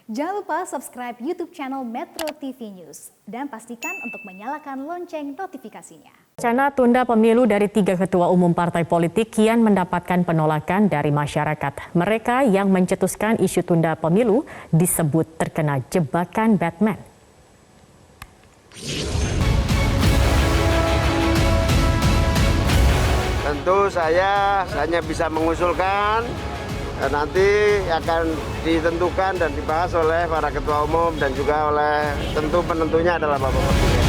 Jangan lupa subscribe YouTube channel Metro TV News dan pastikan untuk menyalakan lonceng notifikasinya. Wacana tunda pemilu dari 3 ketua umum partai politik kian mendapatkan penolakan dari masyarakat. Mereka yang mencetuskan isu tunda pemilu disebut terkena jebakan Batman. Tentu saya hanya bisa mengusulkan, nanti akan ditentukan dan dibahas oleh para ketua umum dan juga oleh tentu penentunya adalah Bapak Presiden.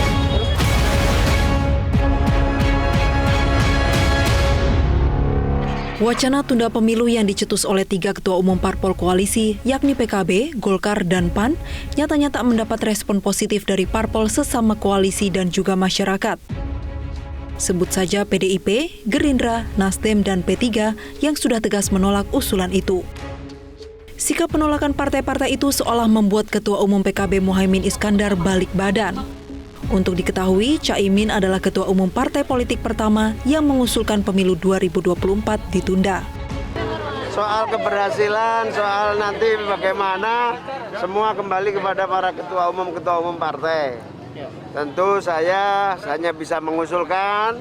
Wacana tunda pemilu yang dicetus oleh 3 ketua umum parpol koalisi, yakni PKB, Golkar, dan PAN, nyatanya tak mendapat respon positif dari parpol sesama koalisi dan juga masyarakat. Sebut saja PDIP, Gerindra, Nasdem, dan P3 yang sudah tegas menolak usulan itu. Sikap penolakan partai-partai itu seolah membuat Ketua Umum PKB Muhaimin Iskandar balik badan. Untuk diketahui, Caimin adalah Ketua Umum partai politik pertama yang mengusulkan pemilu 2024 ditunda. Soal keberhasilan, soal nanti bagaimana, semua kembali kepada para ketua umum partai. Tentu saya hanya bisa mengusulkan,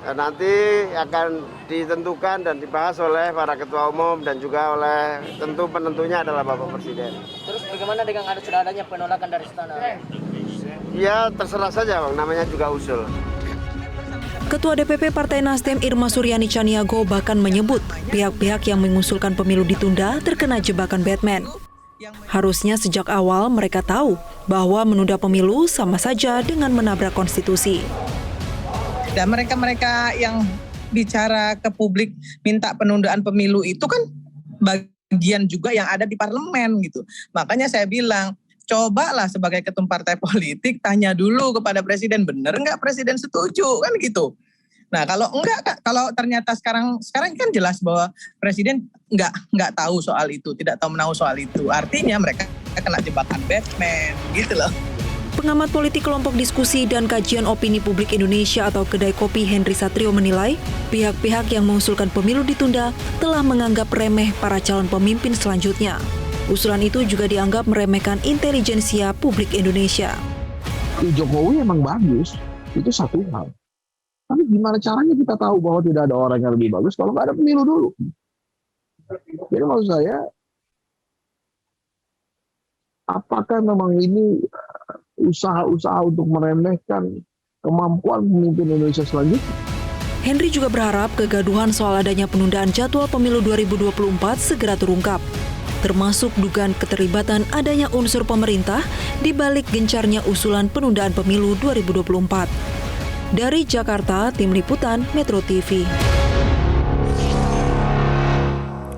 nanti akan ditentukan dan dibahas oleh para ketua umum dan juga oleh tentu penentunya adalah Bapak Presiden. Terus bagaimana dengan sudah adanya penolakan dari istana? Ya terserah saja Bang, namanya juga usul. Ketua DPP Partai Nasdem Irma Suryani Chaniago bahkan menyebut pihak-pihak yang mengusulkan pemilu ditunda terkena jebakan Batman. Harusnya sejak awal mereka tahu bahwa menunda pemilu sama saja dengan menabrak konstitusi. Dan mereka-mereka yang bicara ke publik minta penundaan pemilu itu kan bagian juga yang ada di parlemen gitu. Makanya saya bilang, cobalah sebagai ketum partai politik tanya dulu kepada presiden, benar nggak presiden setuju kan gitu. Nah kalau enggak, kalau ternyata sekarang kan jelas bahwa presiden nggak tahu soal itu, tidak tahu menahu soal itu. Artinya mereka kena jebakan Batman gitu loh. Pengamat politik kelompok diskusi dan kajian opini publik Indonesia atau Kedai Kopi Henry Satrio menilai pihak-pihak yang mengusulkan pemilu ditunda telah menganggap remeh para calon pemimpin selanjutnya. Usulan itu juga dianggap meremehkan intelijensia publik Indonesia. Jokowi emang bagus, itu satu hal. Tapi gimana caranya kita tahu bahwa tidak ada orang yang lebih bagus kalau nggak ada pemilu dulu? Jadi maksud saya, apakah memang ini usaha-usaha untuk meremehkan kemampuan pemimpin Indonesia selanjutnya? Henry juga berharap kegaduhan soal adanya penundaan jadwal pemilu 2024 segera terungkap, termasuk dugaan keterlibatan adanya unsur pemerintah di balik gencarnya usulan penundaan pemilu 2024. Dari Jakarta, Tim Liputan Metro TV.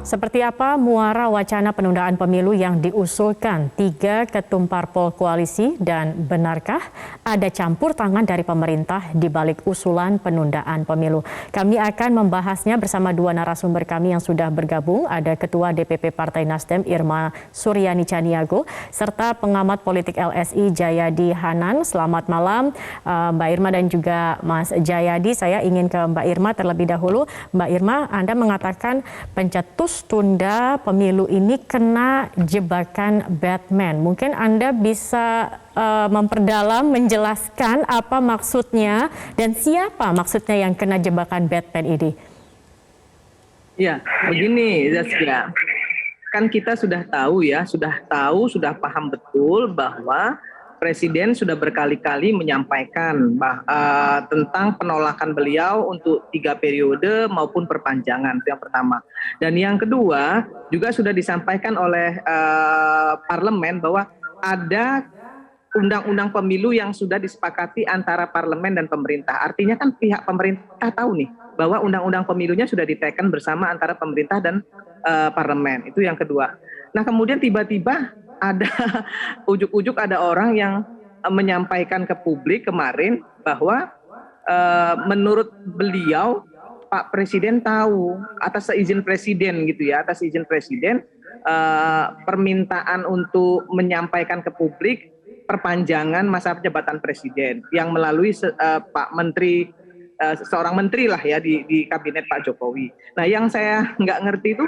Seperti apa muara wacana penundaan pemilu yang diusulkan 3 ketum parpol koalisi dan benarkah ada campur tangan dari pemerintah di balik usulan penundaan pemilu? Kami akan membahasnya bersama 2 narasumber kami yang sudah bergabung. Ada Ketua DPP Partai Nasdem Irma Suryani Chaniago serta pengamat politik LSI Jayadi Hanan. Selamat malam Mbak Irma dan juga Mas Jayadi. Saya ingin ke Mbak Irma terlebih dahulu. Mbak Irma, Anda mengatakan pencetus tunda pemilu ini kena jebakan Batman. Mungkin Anda bisa memperdalam, menjelaskan apa maksudnya dan siapa maksudnya yang kena jebakan Batman ini? Ya, begini Zaskia. Kan kita sudah tahu ya, sudah paham betul bahwa Presiden sudah berkali-kali menyampaikan tentang penolakan beliau untuk 3 periode maupun perpanjangan, itu yang pertama. Dan yang kedua juga sudah disampaikan oleh parlemen bahwa ada undang-undang pemilu yang sudah disepakati antara parlemen dan pemerintah. Artinya kan pihak pemerintah tahu nih bahwa undang-undang pemilunya sudah diteken bersama antara pemerintah dan parlemen. Itu yang kedua. Nah kemudian tiba-tiba ada ujuk-ujuk ada orang yang menyampaikan ke publik kemarin bahwa menurut beliau Pak Presiden tahu atas izin Presiden gitu ya, atas izin Presiden permintaan untuk menyampaikan ke publik perpanjangan masa jabatan Presiden yang melalui Pak Menteri, seorang menteri lah ya di kabinet Pak Jokowi. Nah yang saya nggak ngerti itu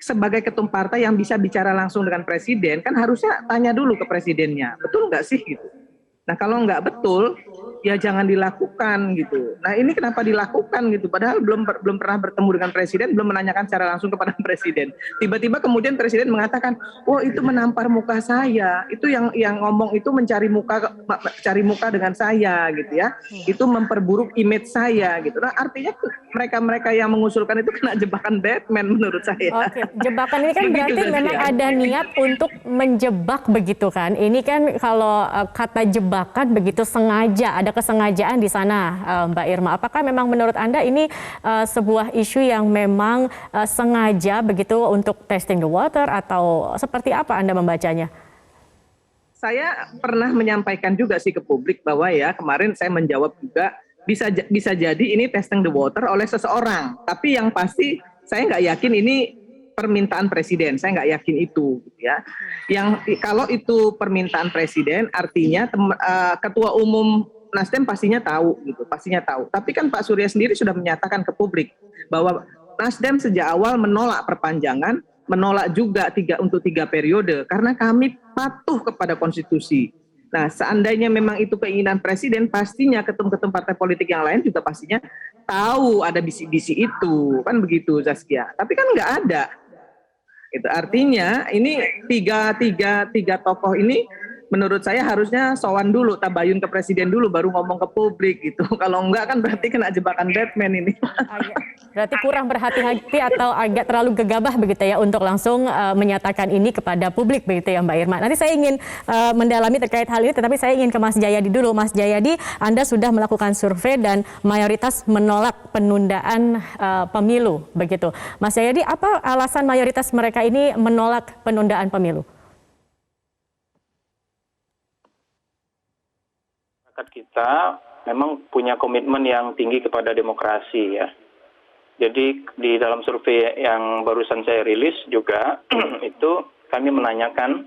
sebagai ketum partai yang bisa bicara langsung dengan presiden, kan harusnya tanya dulu ke presidennya, betul nggak sih gitu. Nah kalau nggak betul, ya jangan dilakukan gitu. Nah ini kenapa dilakukan gitu? Padahal belum pernah bertemu dengan presiden, belum menanyakan secara langsung kepada presiden. Tiba-tiba kemudian presiden mengatakan, oh itu menampar muka saya. Itu yang ngomong itu mencari muka dengan saya gitu ya. Itu memperburuk image saya gitu. Nah artinya mereka yang mengusulkan itu kena jebakan Batman menurut saya. Oke, jebakan ini kan berarti memang ada niat untuk menjebak begitu kan? Ini kan kalau kata jebakan begitu sengaja, ada kesengajaan di sana, Mbak Irma. Apakah memang menurut Anda ini sebuah isu yang memang sengaja begitu untuk testing the water atau seperti apa Anda membacanya? Saya pernah menyampaikan juga sih ke publik bahwa ya kemarin saya menjawab juga bisa jadi ini testing the water oleh seseorang. Tapi yang pasti saya nggak yakin ini permintaan presiden, saya nggak yakin itu, gitu ya. Yang kalau itu permintaan presiden, artinya ketua umum Nasdem pastinya tahu, gitu, pastinya tahu. Tapi kan Pak Surya sendiri sudah menyatakan ke publik bahwa Nasdem sejak awal menolak perpanjangan, menolak juga untuk 3 periode, karena kami patuh kepada konstitusi. Nah, seandainya memang itu keinginan presiden, pastinya ketum-ketum partai politik yang lain juga pastinya tahu ada bisi-bisi itu, kan begitu Zaskia. Tapi kan nggak ada. Itu artinya ini tiga tokoh ini menurut saya harusnya sowan dulu, tabayun ke presiden dulu, baru ngomong ke publik gitu. Kalau enggak kan berarti kena jebakan Batman ini. Berarti kurang berhati-hati atau agak terlalu gegabah begitu ya untuk langsung menyatakan ini kepada publik begitu ya Mbak Irma. Nanti saya ingin mendalami terkait hal ini, tetapi saya ingin ke Mas Jayadi dulu. Mas Jayadi, Anda sudah melakukan survei dan mayoritas menolak penundaan pemilu begitu. Mas Jayadi, apa alasan mayoritas mereka ini menolak penundaan pemilu? Kita memang punya komitmen yang tinggi kepada demokrasi ya. Jadi di dalam survei yang barusan saya rilis juga itu kami menanyakan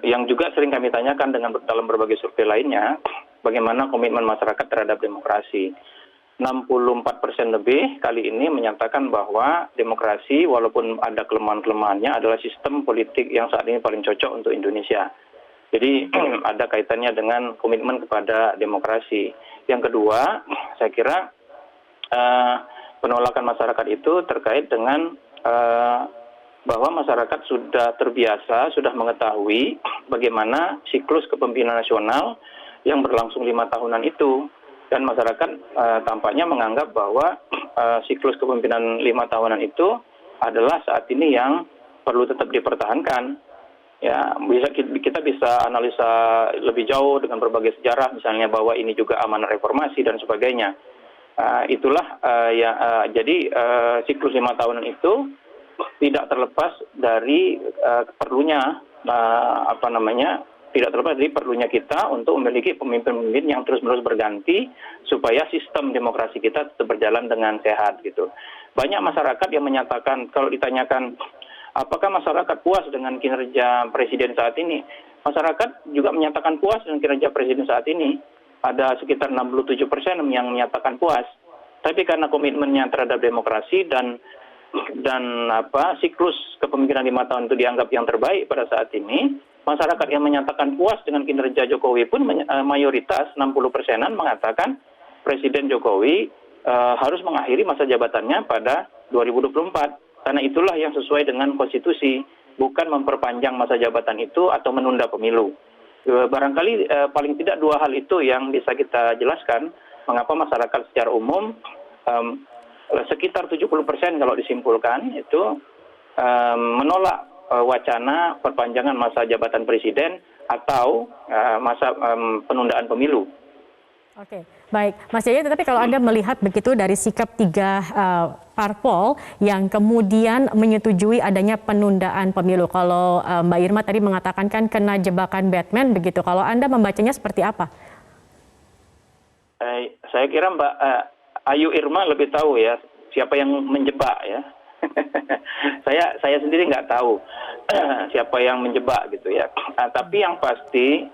yang juga sering kami tanyakan dalam berbagai survei lainnya, bagaimana komitmen masyarakat terhadap demokrasi. 64% lebih kali ini menyatakan bahwa demokrasi walaupun ada kelemahan-kelemahannya adalah sistem politik yang saat ini paling cocok untuk Indonesia. Jadi ada kaitannya dengan komitmen kepada demokrasi. Yang kedua, saya kira penolakan masyarakat itu terkait dengan bahwa masyarakat sudah terbiasa, sudah mengetahui bagaimana siklus kepemimpinan nasional yang berlangsung 5 tahunan itu. Dan masyarakat tampaknya menganggap bahwa siklus kepemimpinan 5 tahunan itu adalah saat ini yang perlu tetap dipertahankan. Ya, kita bisa analisa lebih jauh dengan berbagai sejarah, misalnya bahwa ini juga amanat reformasi dan sebagainya. Jadi siklus 5 tahunan itu tidak terlepas dari tidak terlepas dari perlunya kita untuk memiliki pemimpin-pemimpin yang terus-menerus berganti supaya sistem demokrasi kita tetap berjalan dengan sehat gitu. Banyak masyarakat yang menyatakan, kalau ditanyakan apakah masyarakat puas dengan kinerja presiden saat ini? Masyarakat juga menyatakan puas dengan kinerja presiden saat ini. Ada sekitar 67% yang menyatakan puas. Tapi karena komitmennya terhadap demokrasi dan siklus kepemimpinan 5 tahun itu dianggap yang terbaik pada saat ini, masyarakat yang menyatakan puas dengan kinerja Jokowi pun mayoritas 60%-an mengatakan Presiden Jokowi harus mengakhiri masa jabatannya pada 2024. Karena itulah yang sesuai dengan konstitusi, bukan memperpanjang masa jabatan itu atau menunda pemilu. Barangkali paling tidak 2 hal itu yang bisa kita jelaskan mengapa masyarakat secara umum sekitar 70% kalau disimpulkan itu menolak wacana perpanjangan masa jabatan presiden atau masa penundaan pemilu. Oke, baik. Mas Jaya, tetapi kalau Anda melihat begitu dari sikap 3 parpol yang kemudian menyetujui adanya penundaan pemilu. Kalau Mbak Irma tadi mengatakan kan kena jebakan Batman begitu. Kalau Anda membacanya seperti apa? Saya kira Mbak Ayu Irma lebih tahu ya siapa yang menjebak ya. saya sendiri nggak tahu siapa yang menjebak gitu ya. Tapi yang pasti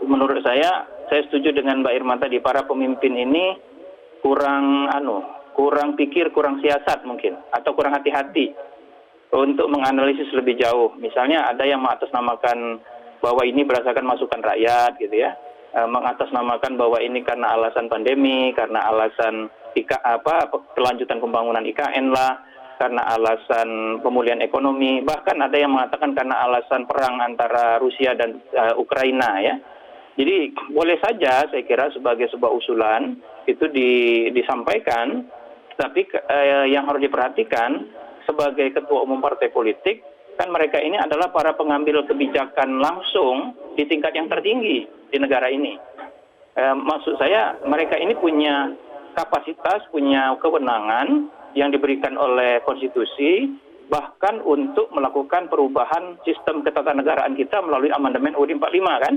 menurut saya setuju dengan Mbak Irma tadi, para pemimpin ini kurang kurang pikir, kurang siasat mungkin, atau kurang hati-hati untuk menganalisis lebih jauh. Misalnya ada yang mengatasnamakan bahwa ini berdasarkan masukan rakyat gitu ya, mengatasnamakan bahwa ini karena alasan pandemi, karena alasan kelanjutan pembangunan IKN lah, karena alasan pemulihan ekonomi, bahkan ada yang mengatakan karena alasan perang antara Rusia dan Ukraina ya. Jadi boleh saja saya kira sebagai sebuah usulan itu disampaikan, tapi yang harus diperhatikan sebagai ketua umum partai politik, kan mereka ini adalah para pengambil kebijakan langsung di tingkat yang tertinggi di negara ini. Maksud saya mereka ini punya kapasitas, punya kewenangan yang diberikan oleh konstitusi, bahkan untuk melakukan perubahan sistem ketatanegaraan kita melalui amandemen UUD 45 kan.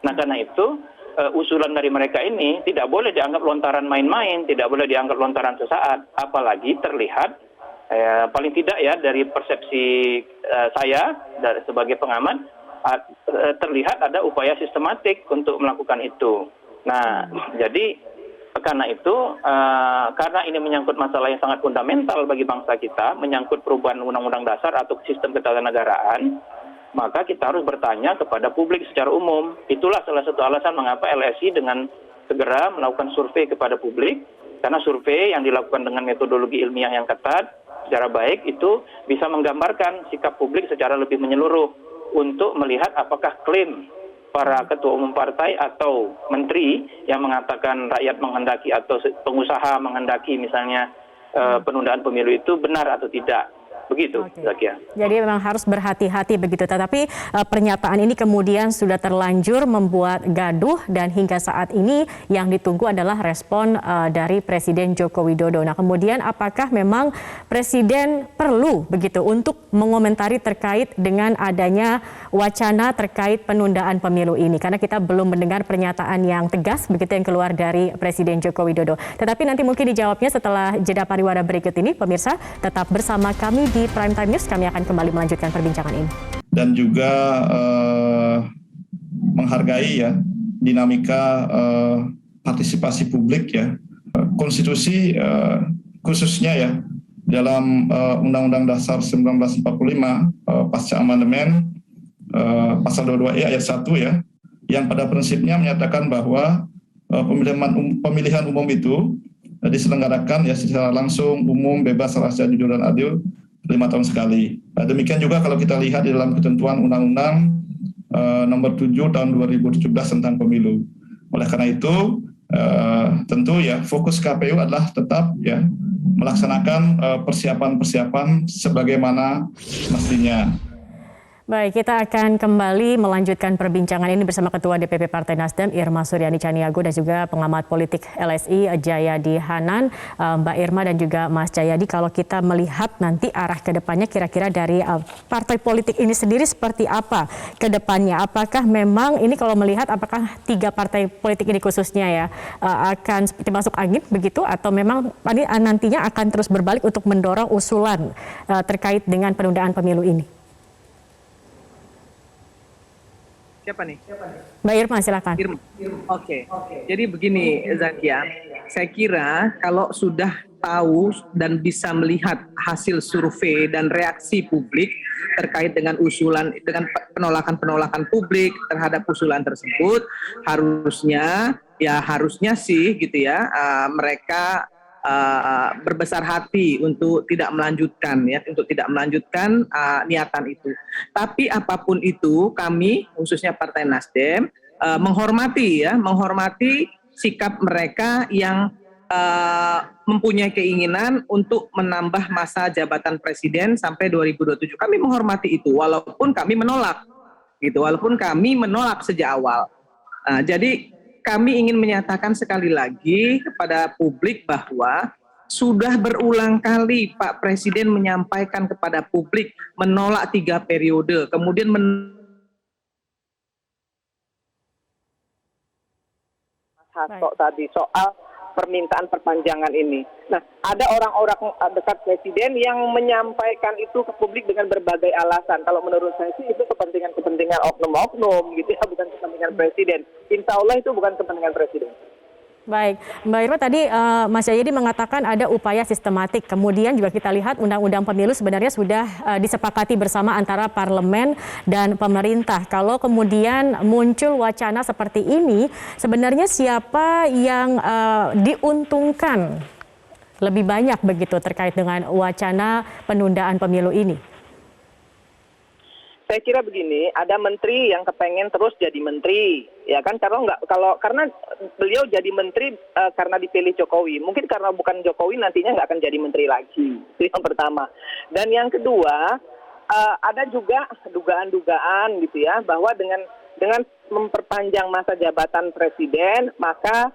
Nah karena itu usulan dari mereka ini tidak boleh dianggap lontaran main-main, tidak boleh dianggap lontaran sesaat, apalagi terlihat paling tidak ya dari persepsi saya sebagai pengamat terlihat ada upaya sistematik untuk melakukan itu. Nah jadi karena itu karena ini menyangkut masalah yang sangat fundamental bagi bangsa kita, menyangkut perubahan undang-undang dasar atau sistem ketatanegaraan, maka kita harus bertanya kepada publik secara umum. Itulah salah satu alasan mengapa LSI dengan segera melakukan survei kepada publik, karena survei yang dilakukan dengan metodologi ilmiah yang ketat secara baik itu bisa menggambarkan sikap publik secara lebih menyeluruh untuk melihat apakah klaim para ketua umum partai atau menteri yang mengatakan rakyat menghendaki atau pengusaha menghendaki misalnya penundaan pemilu itu benar atau tidak. Begitu, Zakia. Jadi memang harus berhati-hati begitu. Tetapi pernyataan ini kemudian sudah terlanjur membuat gaduh dan hingga saat ini yang ditunggu adalah respon dari Presiden Joko Widodo. Nah kemudian apakah memang Presiden perlu begitu untuk mengomentari terkait dengan adanya wacana terkait penundaan pemilu ini? Karena kita belum mendengar pernyataan yang tegas begitu yang keluar dari Presiden Joko Widodo. Tetapi nanti mungkin dijawabnya setelah jeda pariwara berikut ini. Pemirsa tetap bersama kami di Prime Time News, kami akan kembali melanjutkan perbincangan ini. Dan juga menghargai ya dinamika partisipasi publik ya. Konstitusi khususnya ya dalam Undang-Undang Dasar 1945 pasca amandemen pasal 22E ayat 1 ya, yang pada prinsipnya menyatakan bahwa pemilihan umum itu diselenggarakan ya secara langsung, umum, bebas, rahasia, jujur dan adil 5 tahun sekali. Demikian juga kalau kita lihat di dalam ketentuan Undang-Undang nomor 7 tahun 2017 tentang pemilu. Oleh karena itu tentu ya fokus KPU adalah tetap ya melaksanakan persiapan-persiapan sebagaimana mestinya. Baik, kita akan kembali melanjutkan perbincangan ini bersama Ketua DPP Partai Nasdem Irma Suryani Caniago dan juga pengamat politik LSI Jayadi Hanan, Mbak Irma dan juga Mas Jayadi. Kalau kita melihat nanti arah ke depannya kira-kira dari partai politik ini sendiri seperti apa ke depannya? Apakah memang ini kalau melihat apakah 3 partai politik ini khususnya ya akan seperti masuk angin begitu atau memang ini nantinya akan terus berbalik untuk mendorong usulan terkait dengan penundaan pemilu ini? Siapa nih? Mbak Irma, silakan. Oke. Jadi begini, Zakia, saya kira kalau sudah tahu dan bisa melihat hasil survei dan reaksi publik terkait dengan usulan, dengan penolakan publik terhadap usulan tersebut, harusnya sih gitu ya, mereka berbesar hati untuk tidak melanjutkan niatan itu. Tapi apapun itu, kami khususnya Partai Nasdem menghormati sikap mereka yang mempunyai keinginan untuk menambah masa jabatan presiden sampai 2027. Kami menghormati itu walaupun kami menolak sejak awal. Jadi kami ingin menyatakan sekali lagi kepada publik bahwa sudah berulang kali Pak Presiden menyampaikan kepada publik menolak 3 periode, kemudian tadi soal permintaan perpanjangan ini. Nah, ada orang-orang dekat Presiden yang menyampaikan itu ke publik dengan berbagai alasan. Kalau menurut saya sih itu kepentingan oknum-oknum gitu ya, bukan kepentingan Presiden. Insya Allah itu bukan kepentingan Presiden. Baik, Mbak Irma tadi Mas Jayadi mengatakan ada upaya sistematik. Kemudian juga kita lihat undang-undang pemilu sebenarnya sudah disepakati bersama antara parlemen dan pemerintah. Kalau kemudian muncul wacana seperti ini, sebenarnya siapa yang diuntungkan lebih banyak begitu terkait dengan wacana penundaan pemilu ini? Saya kira begini, ada menteri yang kepengen terus jadi menteri, ya kan? Karena beliau jadi menteri karena dipilih Jokowi. Mungkin karena bukan Jokowi nantinya nggak akan jadi menteri lagi. Itu yang pertama. Dan yang kedua, ada juga dugaan-dugaan gitu ya, bahwa dengan memperpanjang masa jabatan presiden, maka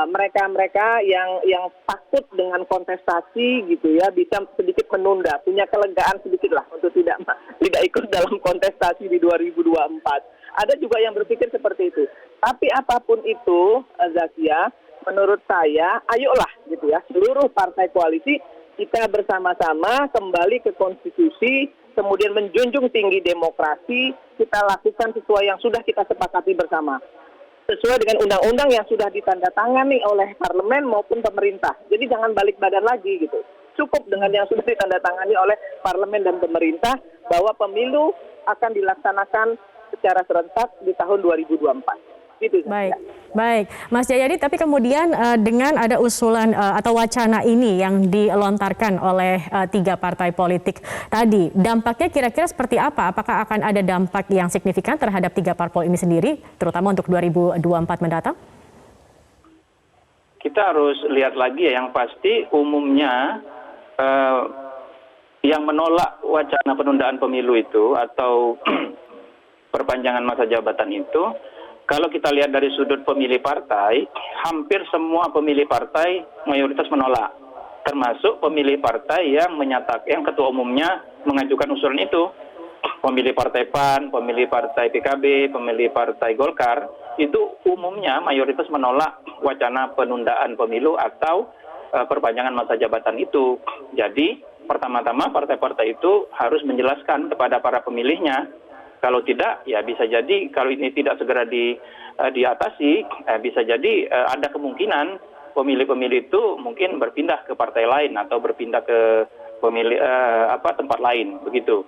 mereka-mereka yang takut dengan kontestasi gitu ya bisa sedikit menunda, punya kelegaan sedikit lah untuk tidak ikut dalam kontestasi di 2024. Ada juga yang berpikir seperti itu. Tapi apapun itu, Zakia, menurut saya, ayolah gitu ya, seluruh partai koalisi kita bersama-sama kembali ke konstitusi, kemudian menjunjung tinggi demokrasi, kita lakukan sesuai yang sudah kita sepakati bersama. Sesuai dengan undang-undang yang sudah ditandatangani oleh parlemen maupun pemerintah. Jadi jangan balik badan lagi gitu. Cukup dengan yang sudah ditandatangani oleh parlemen dan pemerintah bahwa pemilu akan dilaksanakan secara serentak di tahun 2024. Gitu, baik, Mas Jayadi. Tapi kemudian dengan ada usulan atau wacana ini yang dilontarkan oleh 3 partai politik tadi, dampaknya kira-kira seperti apa? Apakah akan ada dampak yang signifikan terhadap 3 parpol ini sendiri, terutama untuk 2024 mendatang? Kita harus lihat lagi ya, yang pasti umumnya yang menolak wacana penundaan pemilu itu atau perpanjangan masa jabatan itu, kalau kita lihat dari sudut pemilih partai, hampir semua pemilih partai mayoritas menolak. Termasuk pemilih partai yang yang ketua umumnya mengajukan usulan itu. Pemilih partai PAN, pemilih partai PKB, pemilih partai Golkar, itu umumnya mayoritas menolak wacana penundaan pemilu atau perpanjangan masa jabatan itu. Jadi, pertama-tama partai-partai itu harus menjelaskan kepada para pemilihnya. Kalau tidak, ya bisa jadi kalau ini tidak segera diatasi, bisa jadi ada kemungkinan pemilih-pemilih itu mungkin berpindah ke partai lain atau berpindah ke tempat lain, begitu.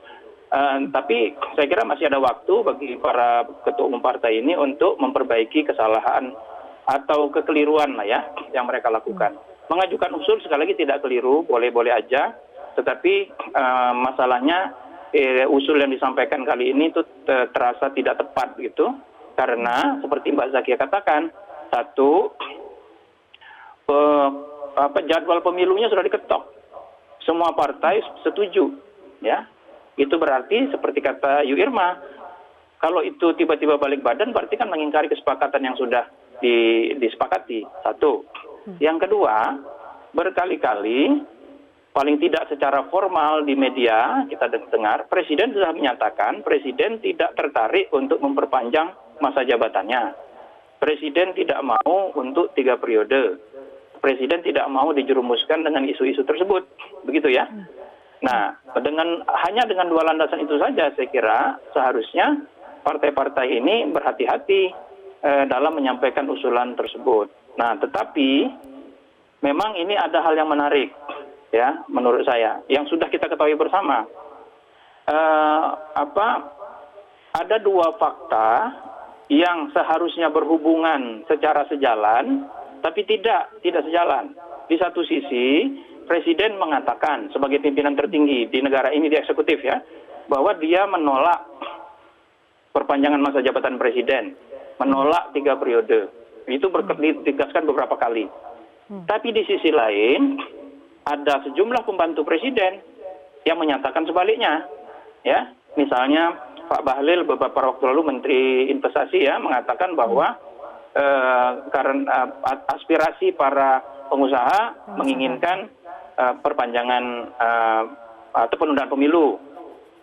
Tapi saya kira masih ada waktu bagi para ketua umum partai ini untuk memperbaiki kesalahan atau kekeliruan lah ya yang mereka lakukan. Mengajukan usul sekali lagi tidak keliru, boleh-boleh aja, tetapi masalahnya usul yang disampaikan kali ini itu terasa tidak tepat gitu, karena seperti Mbak Zakia katakan, satu, jadwal pemilunya sudah diketok, semua partai setuju, ya. Itu berarti seperti kata Yu Irma, kalau itu tiba-tiba balik badan berarti kan mengingkari kesepakatan yang sudah disepakati. Satu. Yang kedua, berkali-kali paling tidak secara formal di media kita dengar Presiden sudah menyatakan Presiden tidak tertarik untuk memperpanjang masa jabatannya. Presiden tidak mau untuk 3 periode. Presiden tidak mau dijerumuskan dengan isu-isu tersebut, begitu ya. Nah, hanya dengan 2 landasan itu saja saya kira seharusnya partai-partai ini berhati-hati dalam menyampaikan usulan tersebut. Nah, tetapi memang ini ada hal yang menarik. Ya, menurut saya, yang sudah kita ketahui bersama, ada 2 fakta yang seharusnya berhubungan secara sejalan, tapi tidak sejalan. Di satu sisi, Presiden mengatakan sebagai pimpinan tertinggi di negara ini, di eksekutif ya, bahwa dia menolak perpanjangan masa jabatan Presiden, menolak 3 periode. Itu ditegaskan beberapa kali. Tapi di sisi lain, ada sejumlah pembantu presiden yang menyatakan sebaliknya, ya. Misalnya Pak Bahlil beberapa waktu lalu Menteri Investasi ya mengatakan bahwa karena aspirasi para pengusaha menginginkan perpanjangan atau penundaan pemilu.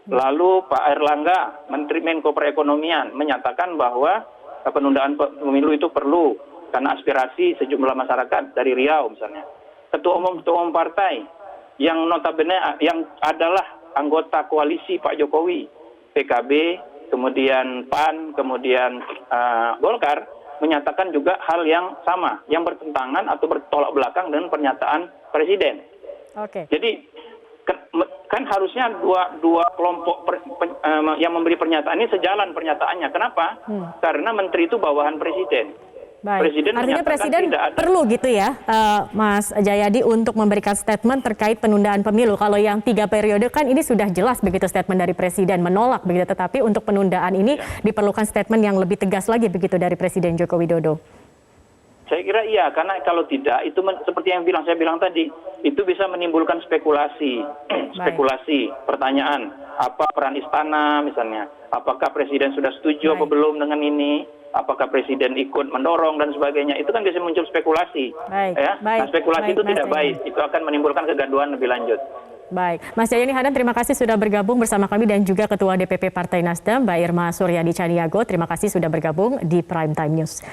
Lalu Pak Erlangga, Menteri Menko Perekonomian menyatakan bahwa penundaan pemilu itu perlu karena aspirasi sejumlah masyarakat dari Riau misalnya. Ketua umum partai yang notabene yang adalah anggota koalisi Pak Jokowi, PKB, kemudian PAN, kemudian Golkar, menyatakan juga hal yang sama, yang bertentangan atau bertolak belakang dengan pernyataan Presiden. Oke. Jadi kan harusnya dua kelompok yang memberi pernyataan ini sejalan pernyataannya. Kenapa? Karena menteri itu bawahan Presiden. Baik. Presiden Artinya menyatakan Presiden tidak ada. perlu gitu ya, Mas Jayadi, untuk memberikan statement terkait penundaan pemilu. Kalau yang 3 periode kan ini sudah jelas begitu statement dari Presiden menolak begitu, tetapi untuk penundaan ini diperlukan statement yang lebih tegas lagi begitu dari Presiden Joko Widodo. Saya kira iya, karena kalau tidak itu seperti yang saya bilang tadi, itu bisa menimbulkan spekulasi, pertanyaan, apa peran istana misalnya, apakah Presiden sudah setuju apa belum dengan ini, apakah Presiden ikut mendorong dan sebagainya, itu kan bisa muncul spekulasi. Nah, spekulasi itu tidak baik, itu akan menimbulkan kegaduhan lebih lanjut. Baik, Mas Jayadi Hanan, terima kasih sudah bergabung bersama kami dan juga Ketua DPP Partai Nasdem, Mbak Irma Suryadi Caniago, terima kasih sudah bergabung di Prime Time News.